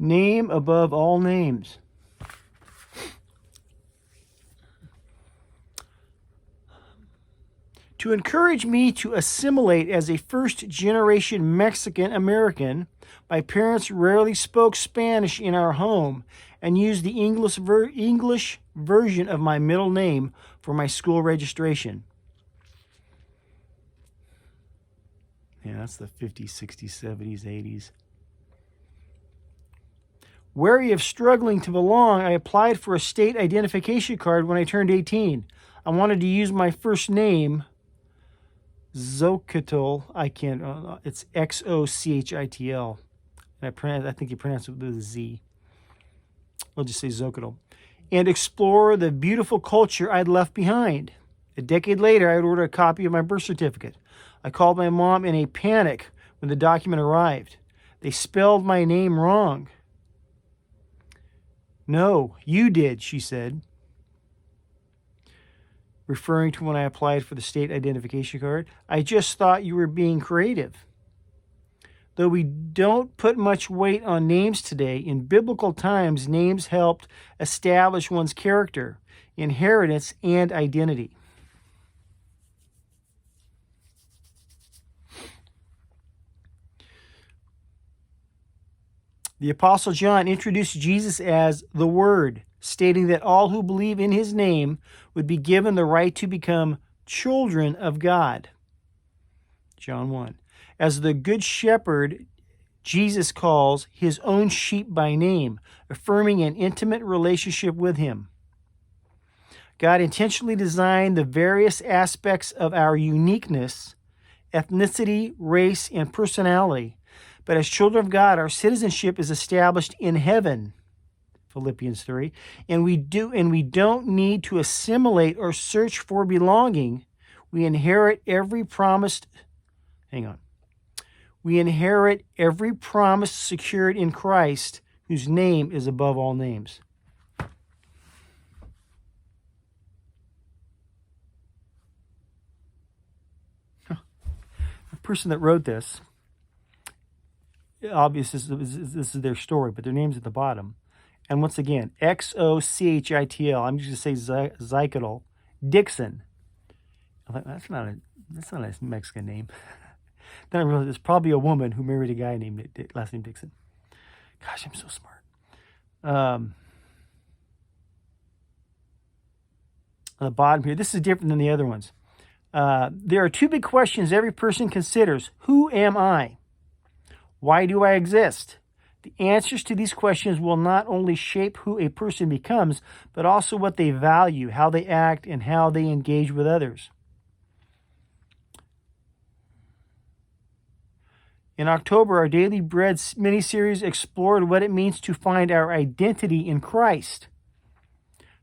Name above all names. To encourage me to assimilate as a first-generation Mexican-American, my parents rarely spoke Spanish in our home and used the English version of my middle name for my school registration. Yeah, that's the 50s, 60s, 70s, 80s. Wary of struggling to belong, I applied for a state identification card when I turned 18. I wanted to use my first name, Xochitl. It's Xochitl. And I think you pronounce it with a Z. I'll just say Xochitl. And explore the beautiful culture I'd left behind. A decade later, I would order a copy of my birth certificate. I called my mom in a panic when the document arrived. They spelled my name wrong. No, you did, she said, referring to when I applied for the state identification card. I just thought you were being creative. Though we don't put much weight on names today, in biblical times, names helped establish one's character, inheritance, and identity. The Apostle John introduced Jesus as the Word, stating that all who believe in his name would be given the right to become children of God. John 1. As the Good Shepherd, Jesus calls his own sheep by name, affirming an intimate relationship with him. God intentionally designed the various aspects of our uniqueness, ethnicity, race, and personality. But as children of God, our citizenship is established in heaven, Philippians 3, and we don't need to assimilate or search for belonging. We inherit every promise secured in Christ, whose name is above all names. The person that wrote this, obviously this is their story, but their name's at the bottom. And once again, Xochitl. I'm just going to say Xochitl Dixon. I thought, that's not a Mexican name. Then I realized it's probably a woman who married a guy named last name Dixon. Gosh, I'm so smart. On the bottom here, this is different than the other ones. There are two big questions every person considers. Who am I? Why do I exist? The answers to these questions will not only shape who a person becomes, but also what they value, how they act, and how they engage with others. In October, our Daily Bread mini-series explored what it means to find our identity in Christ.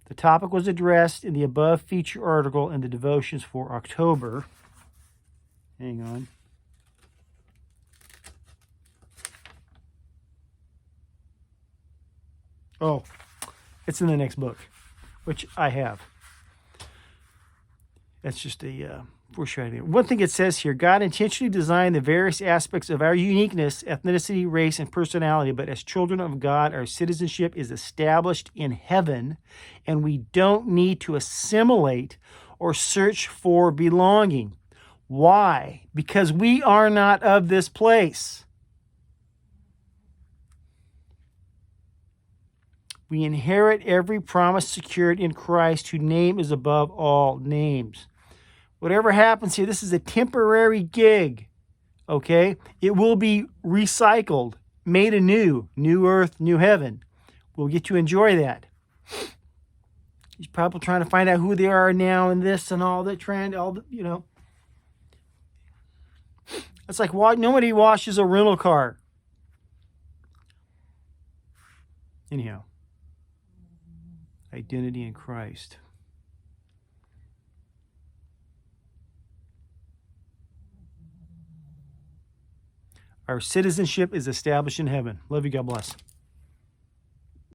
The topic was addressed in the above feature article in the devotions for October. Hang on. Oh, it's in the next book, which I have. That's just a foreshadowing. One thing it says here, God intentionally designed the various aspects of our uniqueness, ethnicity, race, and personality, but as children of God, our citizenship is established in heaven, and we don't need to assimilate or search for belonging. Why? Because we are not of this place. We inherit every promise secured in Christ, whose name is above all names. Whatever happens here, this is a temporary gig, okay? It will be recycled, made anew, new earth, new heaven. We'll get to enjoy that. These people trying to find out who they are now and this and all that, It's like nobody washes a rental car. Anyhow. Identity in Christ. Our citizenship is established in heaven. Love you. God bless.